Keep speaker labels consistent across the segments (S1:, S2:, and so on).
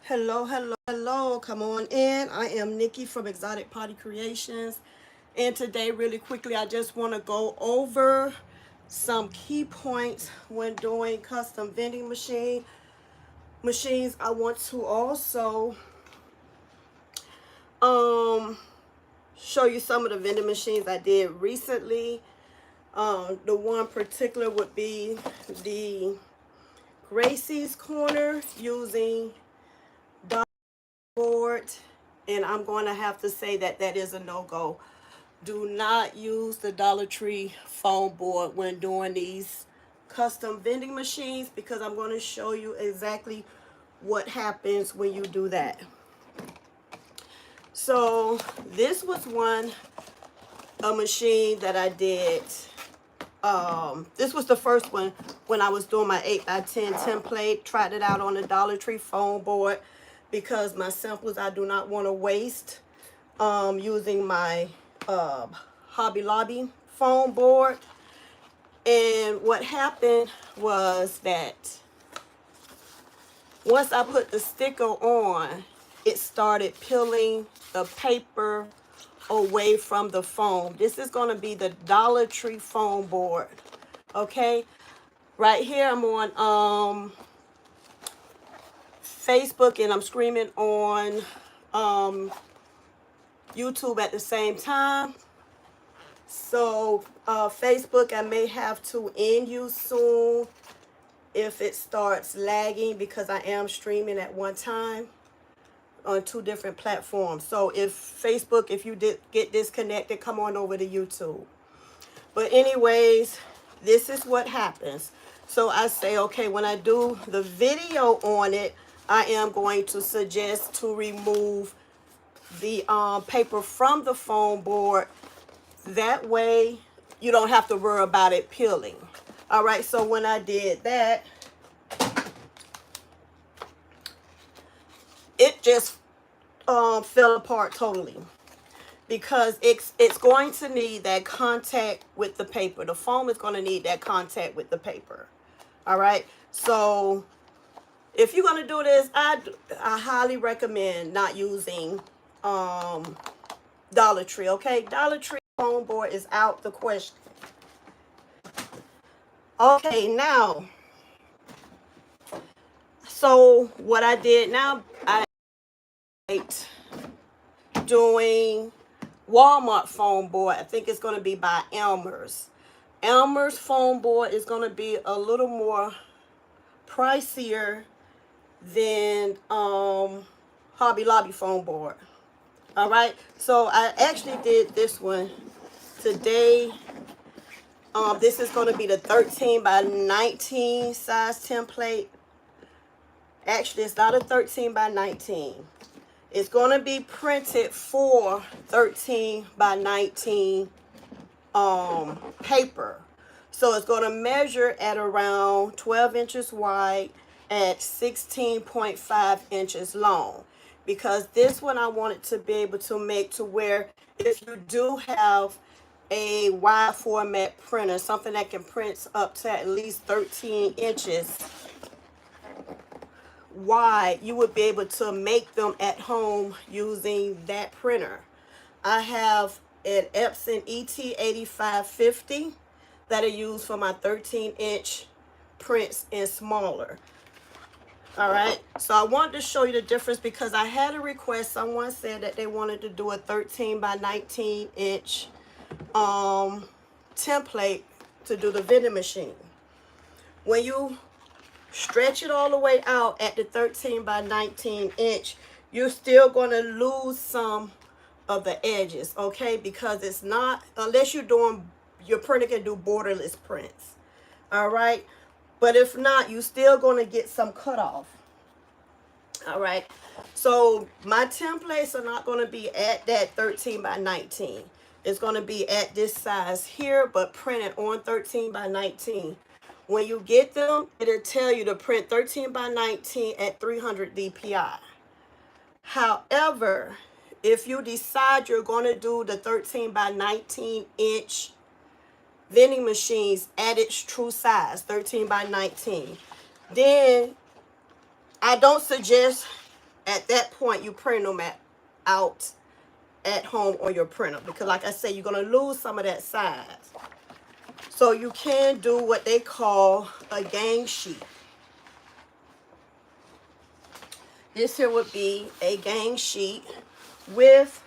S1: Hello, hello, hello. Come on in. I am Nikki from Exotic Party Creations. And today, really quickly, I just want to go over some key points when doing custom vending machines. I want to also show you some of the vending machines I did recently. The one particular would be the Gracie's Corner using board, and I'm going to have to say that that is a no-go. Do not use the Dollar Tree foam board when doing these custom vending machines, because I'm going to show you exactly what happens when you do that. So this was a machine that I did. This was the first one when I was doing my 8x10 template. Tried it out on the Dollar Tree foam board because my samples I do not want to waste using my Hobby Lobby foam board. And what happened was that once I put the sticker on, it started peeling the paper away from the foam. This is going to be the Dollar Tree foam board. Okay, right here I'm on Facebook, and I'm screaming on YouTube at the same time. So Facebook, I may have to end you soon if it starts lagging, because I am streaming at one time on 2 different platforms. So if Facebook, if you did get disconnected, come on over to YouTube. But anyways, this is what happens. So I say, okay, when I do the video on it, I am going to suggest to remove the paper from the foam board. That way you don't have to worry about it peeling. All right, so when I did that, it just fell apart totally, because it's going to need that contact with the paper. The foam is going to need that contact with the paper. All right, so if you're going to do this, I highly recommend not using Dollar Tree. Okay, Dollar Tree foam board is out the question. Okay, now, so what I did now, I doing Walmart foam board. I think it's going to be by Elmer's. Elmer's foam board is going to be a little more pricier than Hobby Lobby foam board. All right, so I actually did this one today. This is going to be the 13 by 19 size template. Actually, it's not a 13 by 19. It's going to be printed for 13 by 19 paper. So it's going to measure at around 12 inches wide at 16.5 inches long. Because this one I wanted to be able to make to where if you do have a wide format printer, something that can print up to at least 13 inches wide, you would be able to make them at home using that printer. I have an Epson ET8550 that I use for my 13-inch prints and smaller. All right, so I wanted to show you the difference because I had a request. Someone said that they wanted to do a 13 by 19 inch template to do the vending machine. When you stretch it all the way out at the 13 by 19 inch, you're still going to lose some of the edges, okay? Because it's not, unless you're doing, your printer can do borderless prints. All right, but if not, you're still going to get some cut off. All right, so my templates are not going to be at that 13 by 19. It's going to be at this size here, but printed on 13 by 19. When you get them, it'll tell you to print 13 by 19 at 300 DPI. However, if you decide you're going to do the 13 by 19 inch vending machines at its true size, 13 by 19, then I don't suggest at that point, you print them out at home on your printer. Because like I said, you're going to lose some of that size. So you can do what they call a gang sheet. This here would be a gang sheet with,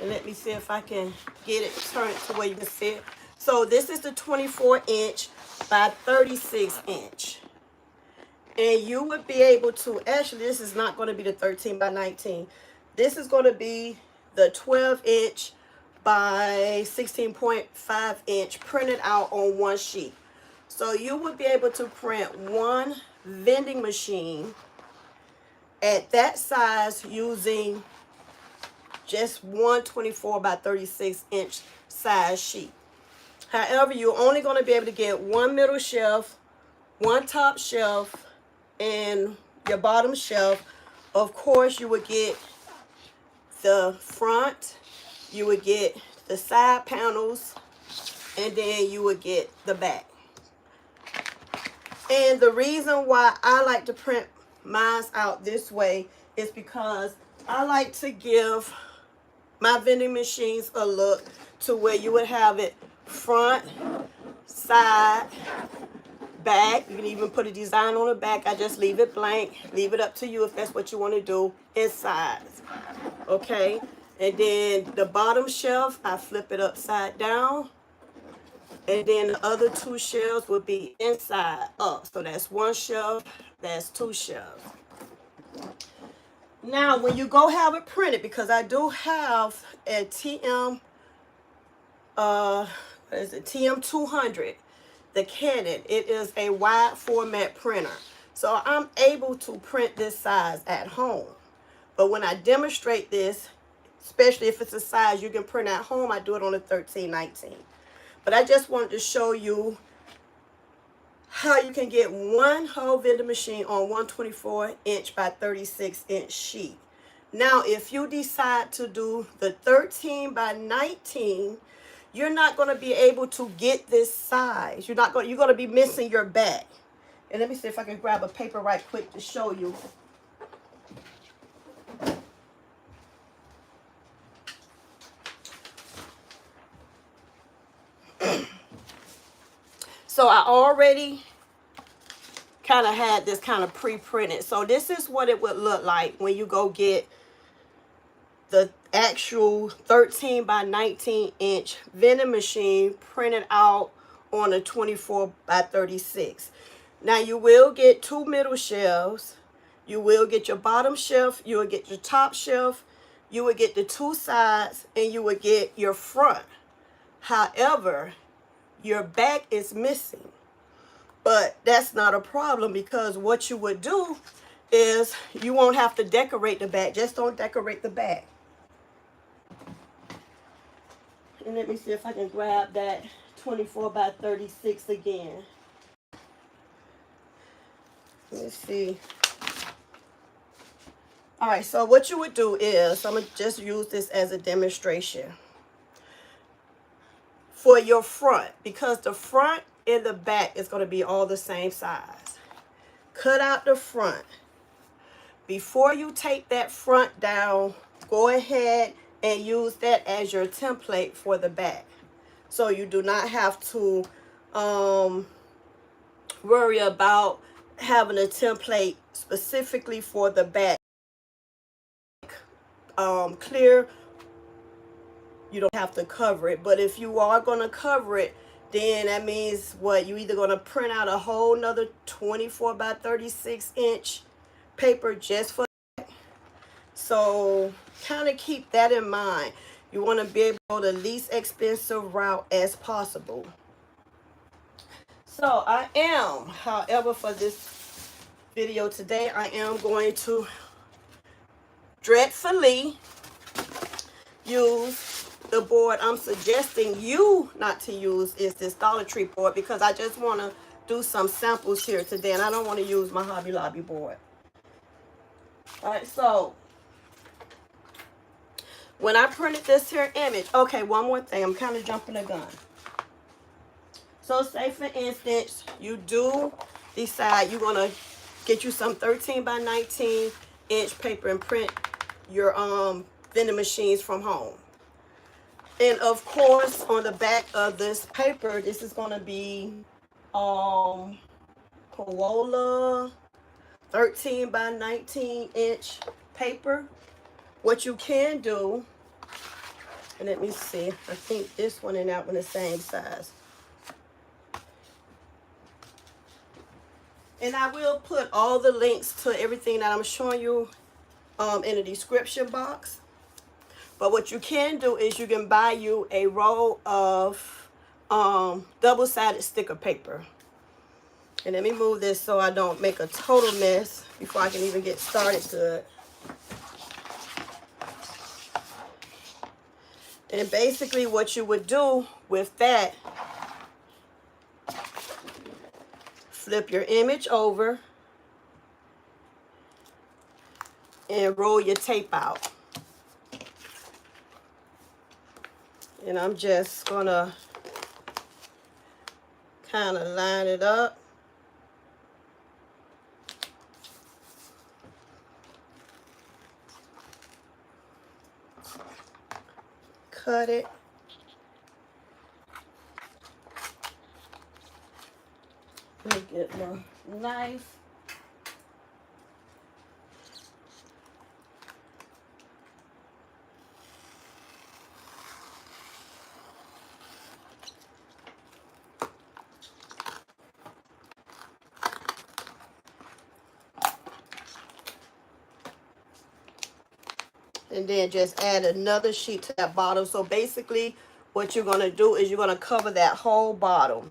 S1: and let me see if I can get it turned to where you can see it. So this is the 24-inch by 36-inch. And you would be able to, actually this is not going to be the 13 by 19. This is going to be the 12-inch by 16.5-inch printed out on one sheet. So you would be able to print one vending machine at that size using just one 24 by 36-inch size sheet. However, you're only going to be able to get one middle shelf, one top shelf, and your bottom shelf. Of course, you would get the front, you would get the side panels, and then you would get the back. And the reason why I like to print mine out this way is because I like to give my vending machines a look to where you would have it front, side, back. You can even put a design on the back. I just leave it blank. Leave it up to you if that's what you want to do. Inside. Okay. And then the bottom shelf, I flip it upside down. And then the other two shelves would be inside up. So that's one shelf. That's two shelves. Now, when you go have it printed, because I do have a TM200, the Canon. It is a wide format printer. So I'm able to print this size at home. But when I demonstrate this, especially if it's a size you can print at home, I do it on a 1319. But I just wanted to show you how you can get one whole vending machine on 124-inch by 36-inch sheet. Now, if you decide to do the 13 by 19, you're not going to be able to get this size. You're going to be missing your back. And let me see if I can grab a paper right quick to show you. So I already kind of had this kind of pre-printed. So this is what it would look like when you go get the actual 13 by 19-inch vending machine printed out on a 24 by 36. Now you will get two middle shelves. You will get your bottom shelf. You will get your top shelf. You will get the two sides, and you will get your front. However, your back is missing. But that's not a problem, because what you would do is you won't have to decorate the back. Just don't decorate the back. And let me see if I can grab that 24 by 36 again. Let's see. All right, so what you would do is, I'm going to just use this as a demonstration. For your front, because the front and the back is going to be all the same size. Cut out the front. Before you take that front down, go ahead and use that as your template for the back. So you do not have to worry about having a template specifically for the back. Clear, you don't have to cover it. But if you are going to cover it, then that means what? You either going to print out a whole nother 24 by 36-inch paper just for that. So kind of keep that in mind. You want to be able to go the least expensive route as possible. So I am, however, for this video today, I am going to dreadfully use the board I'm suggesting you not to use is this Dollar Tree board, because I just want to do some samples here today, and I don't want to use my Hobby Lobby board. All right, so when I printed this here image, okay, one more thing, I'm kind of jumping the gun. So say for instance, you do decide you're going to get you some 13 by 19 inch paper and print your vending machines from home. And of course, on the back of this paper, this is going to be Corolla 13 by 19 inch paper. What you can do, and let me see, I think this one and that one the same size. And I will put all the links to everything that I'm showing you in the description box. But what you can do is you can buy you a roll of double-sided sticker paper. And let me move this so I don't make a total mess before I can even get started to it. And basically what you would do with that, flip your image over and roll your tape out. And I'm just gonna kind of line it up. Cut it. Let me get my knife. And then just add another sheet to that bottom. So basically what you're going to do is you're going to cover that whole bottom.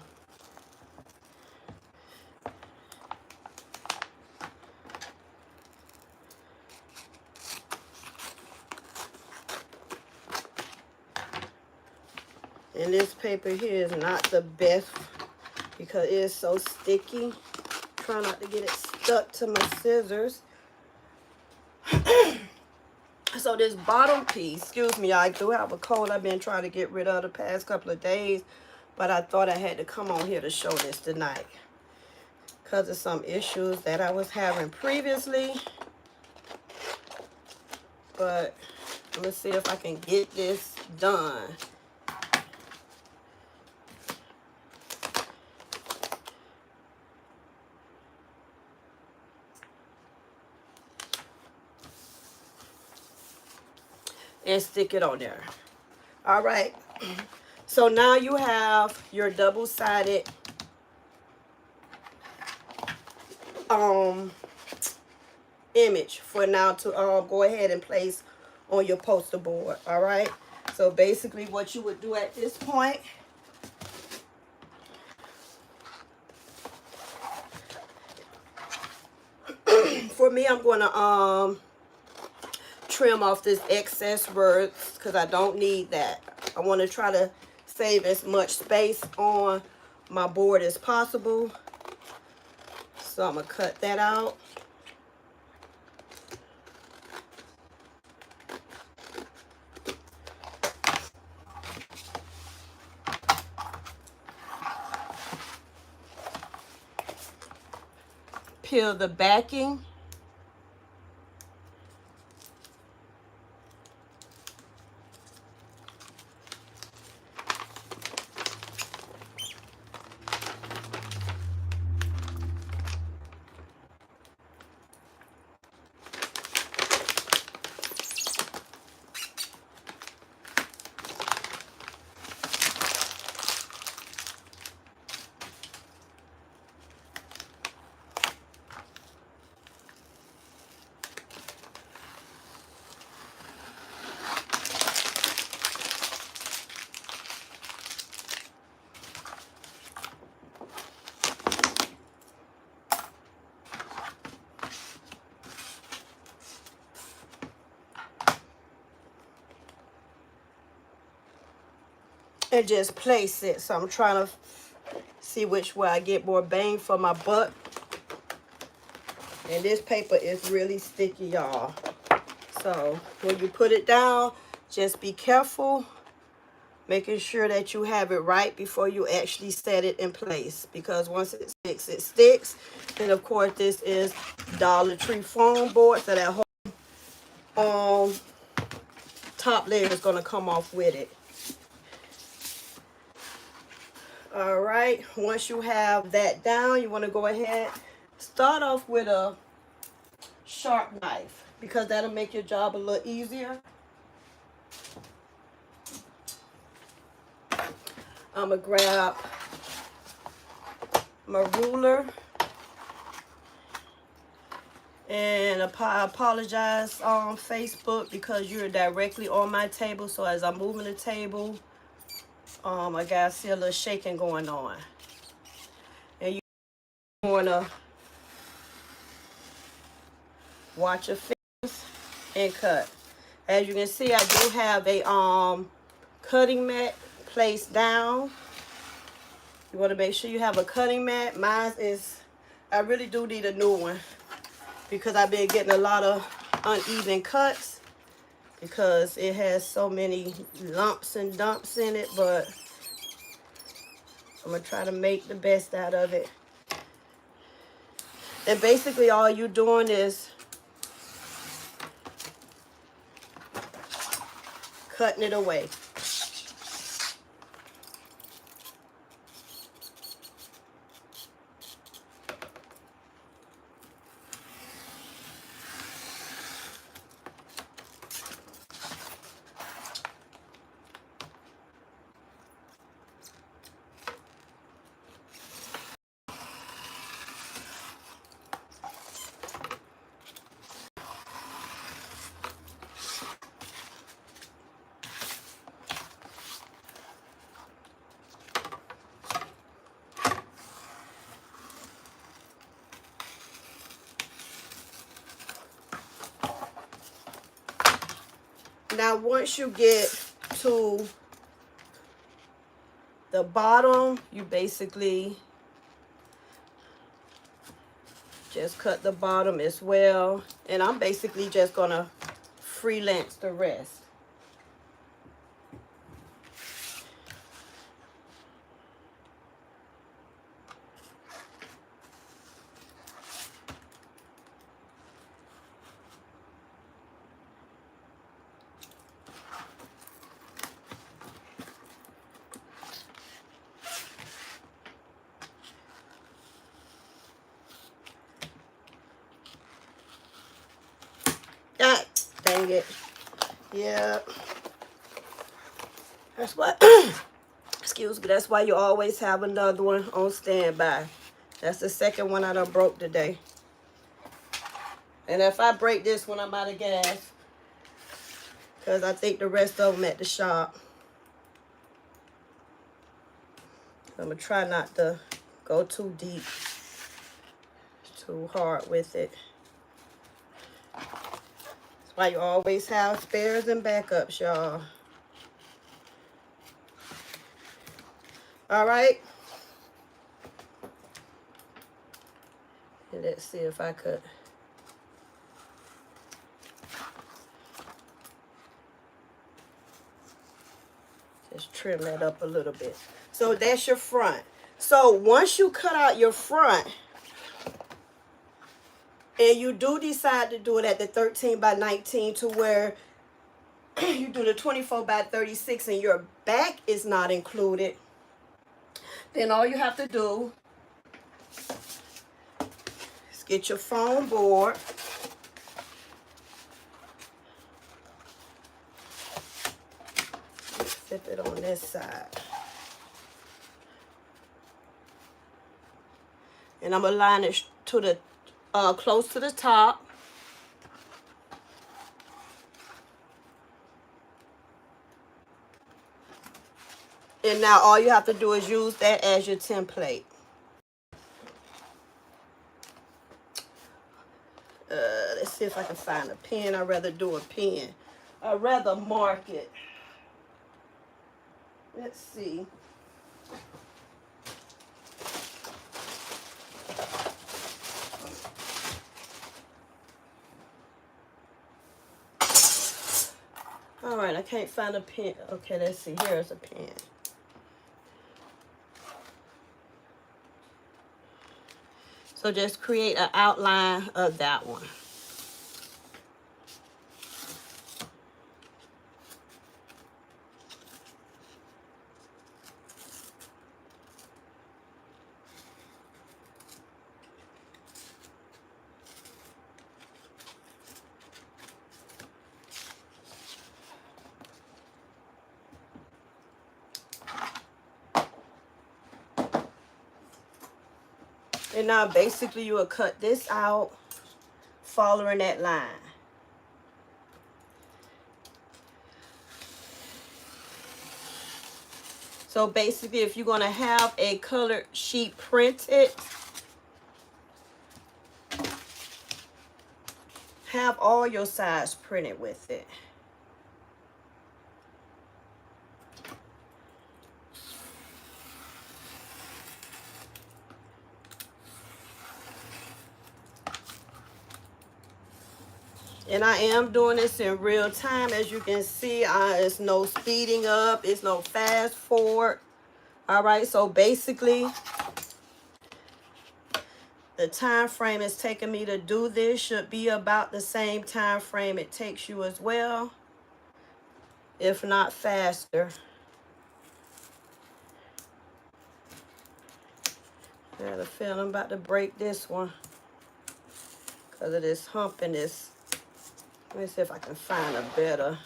S1: And this paper here is not the best because it is so sticky. Try not to get it stuck to my scissors. So this bottom piece, excuse me, I do have a cold I've been trying to get rid of the past couple of days, but I thought I had to come on here to show this tonight because of some issues that I was having previously. But let's see if I can get this done. And stick it on there. All right. So now you have your double-sided image for now to go ahead and place on your poster board. All right. So basically what you would do at this point, for me, I'm going to trim off this excess words because I don't need that. I want to try to save as much space on my board as possible. So I'm going to cut that out. Peel the backing. And just place it. So I'm trying to see which way I get more bang for my buck. And this paper is really sticky, y'all. So when you put it down, just be careful, making sure that you have it right before you actually set it in place. Because once it sticks, it sticks. And of course, this is Dollar Tree foam board, so that whole top layer is going to come off with it. All right, once you have that down, you want to go ahead, start off with a sharp knife because that'll make your job a little easier. I'm going to grab my ruler, and I apologize on Facebook because you're directly on my table, so as I'm moving the table, I got to see a little shaking going on. And you want to watch your fingers and cut. As you can see, I do have a cutting mat placed down. You want to make sure you have a cutting mat. Mine is, I really do need a new one because I've been getting a lot of uneven cuts because it has so many lumps and dumps in it, but I'm going to try to make the best out of it. And basically all you're doing is cutting it away. Now, once you get to the bottom, you basically just cut the bottom as well. And I'm basically just going to freelance the rest. Ah, dang it. Yeah. That's what, excuse me, that's why you always have another one on standby. That's the second one I done broke today. And if I break this one, I'm out of gas. Because I think the rest of them at the shop. I'm going to try not to go too deep, too hard with it. That's why you always have spares and backups, y'all. All right. And let's see if I could. Just trim that up a little bit. So that's your front. So once you cut out your front, and you do decide to do it at the 13 by 19 to where you do the 24 by 36 and your back is not included, then all you have to do is get your foam board. Flip it on this side. And I'm going to line it to the close to the top. And now all you have to do is use that as your template. Let's see if I can find a pen. I'd rather do a pen. I'd rather mark it. Let's see. All right, I can't find a pen. Okay, let's see. Here's a pen. So just create an outline of that one. And now basically you will cut this out following that line. So basically if you're going to have a colored sheet printed, have all your sides printed with it. And I am doing this in real time. As you can see, it's no speeding up. It's no fast forward. All right, so basically, the time frame it's taking me to do this should be about the same time frame it takes you as well, if not faster. I got a feeling I'm about to break this one because of this hump in this. Let me see if I can find a better.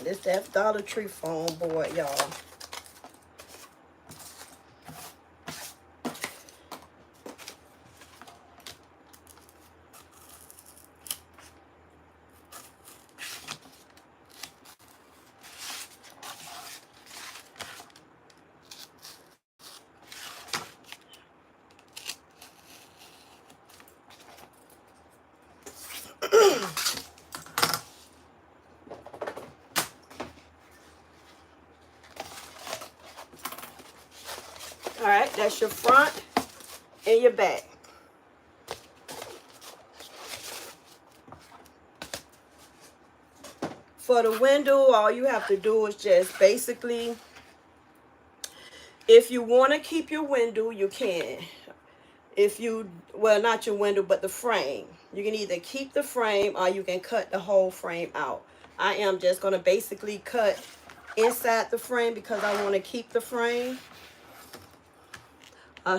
S1: This that Dollar Tree foam board, y'all. All right, that's your front and your back. For the window, all you have to do is just basically, if you want to keep your window, you can. If you, well, not your window, but the frame. You can either keep the frame or you can cut the whole frame out. I am just going to basically cut inside the frame because I want to keep the frame.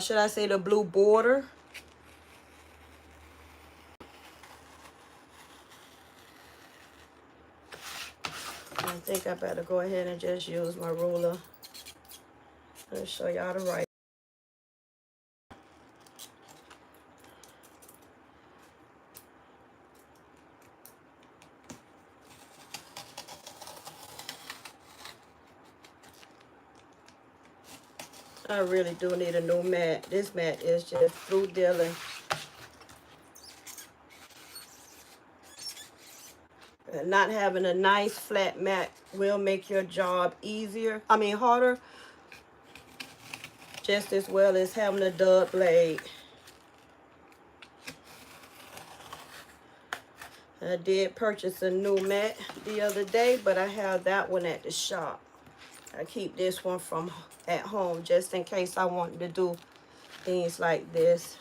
S1: Should I say the blue border? I think I better go ahead and just use my ruler and show y'all the right. I really do need a new mat. This mat is just through dealing. And not having a nice flat mat will make your job easier. I mean harder. Just as well as having a dub blade. I did purchase a new mat the other day, but I have that one at the shop. I keep this one from at home just in case I wanted to do things like this.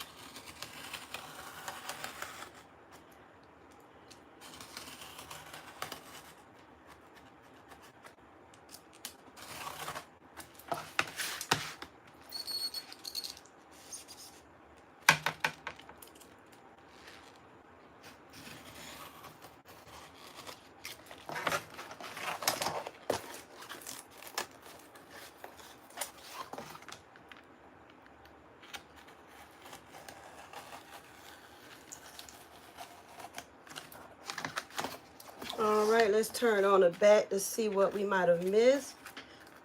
S1: All right, let's turn on the back to see what we might have missed.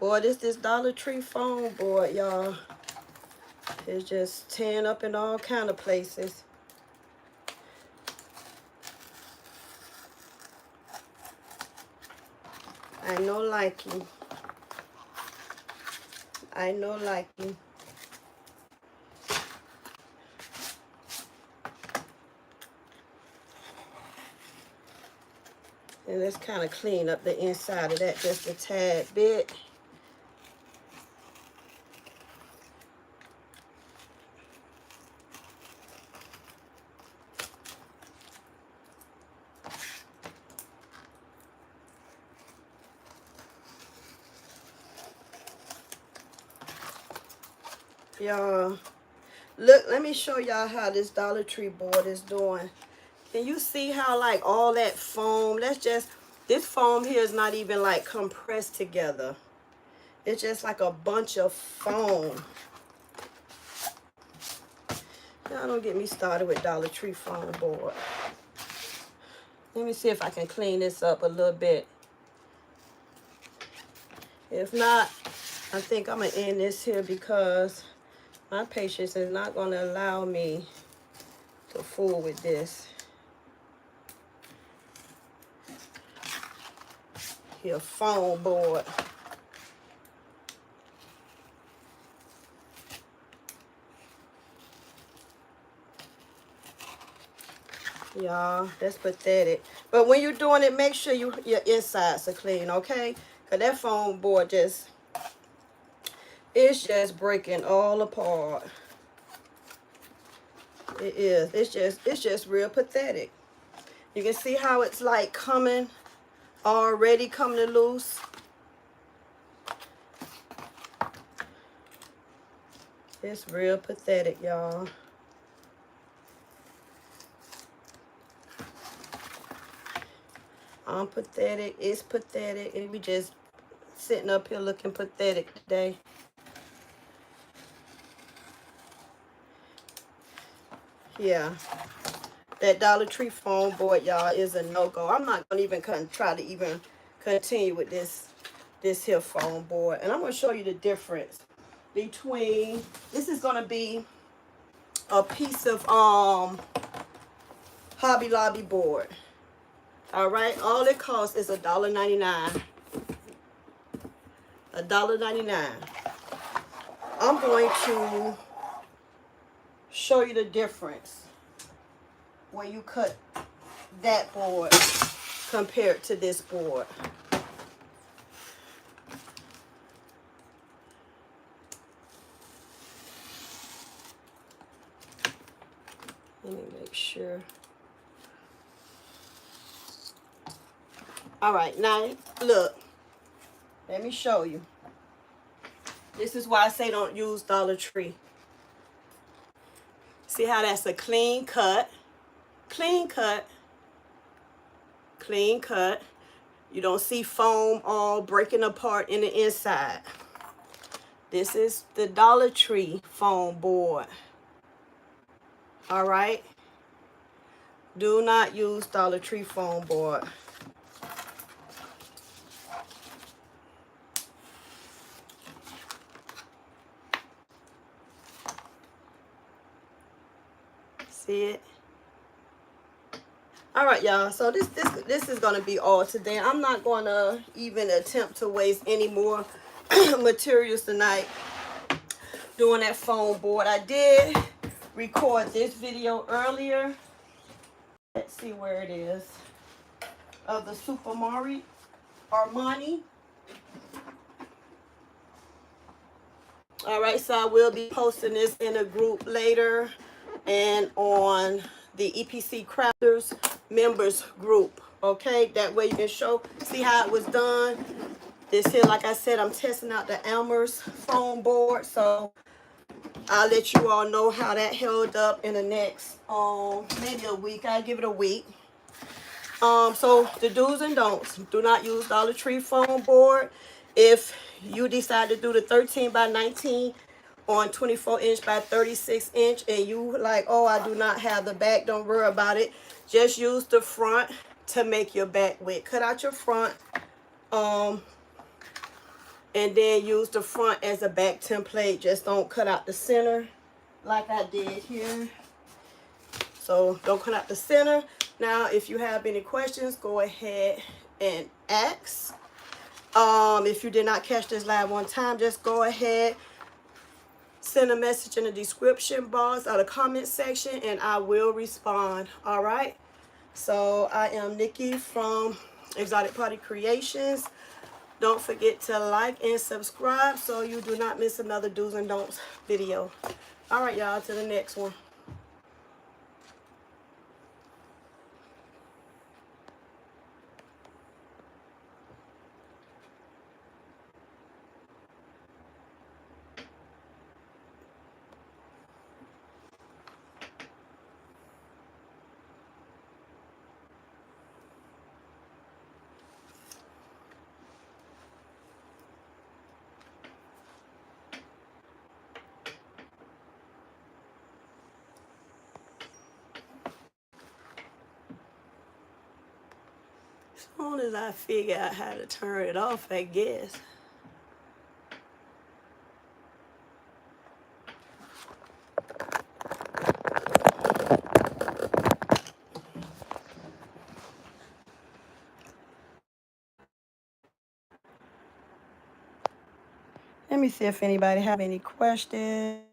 S1: Boy, this Dollar Tree foam board, y'all. It's just tearing up in all kind of places. I know liking. I know liking. And let's kind of clean up the inside of that just a tad bit. y'all. Look, let me show y'all how this Dollar Tree board is doing. Can you see how like all that foam, this foam here is not even like compressed together. It's just like a bunch of foam. Y'all don't get me started with Dollar Tree foam board. Let me see if I can clean this up a little bit. If not, I think I'm gonna end this here because my patience is not gonna allow me to fool with this. Here, foam board. Y'all, that's pathetic. But when you're doing it, make sure your insides are clean, okay? Because that foam board it's just breaking all apart. It is. It's just real pathetic. You can see how it's like already coming loose. It's real pathetic, y'all. I'm pathetic. It's pathetic. And we just sitting up here looking pathetic today. Yeah. That Dollar Tree foam board, y'all, is a no-go. I'm not going to even try to even continue with this here foam board. And I'm going to show you the difference between, this is going to be a piece of Hobby Lobby board. All right, all it costs is $1.99. $1.99. I'm going to show you the difference when you cut that board compared to this board. Let me make sure. All right, now look, let me show you. This is why I say don't use Dollar Tree. See how that's a clean cut, clean cut, clean cut. You don't see foam all breaking apart in the inside. This is the Dollar Tree foam board. All right. Do not use Dollar Tree foam board. See it? All right, y'all. So this is gonna be all today. I'm not gonna even attempt to waste any more materials tonight doing that foam board. I did record this video earlier. Let's see where it is. Of the Super Mario Armani. All right, so I will be posting this in a group later and on the EPC Crafters members group. Okay, that way you can see how it was done. This here, like I said, I'm testing out the Elmer's foam board, so I'll let you all know how that held up in the next maybe a week. I'll give it a week. So the do's and don'ts: do not use Dollar Tree foam board. If you decide to do the 13 by 19 on 24 inch by 36 inch and you like, oh, I do not have the back, don't worry about it. Just use the front to make your back width. Cut out your front and then use the front as a back template. Just don't cut out the center like I did here. So don't cut out the center. Now, if you have any questions, go ahead and ask. If you did not catch this live one time, just go ahead, send a message in the description box or the comment section, and I will respond. All right. So I am Nikki from Exotic Party Creations. Don't forget to like and subscribe so you do not miss another do's and don'ts video. All right, y'all, to the next one. soon as I figure out how to turn it off, I guess. Let me see if anybody have any questions.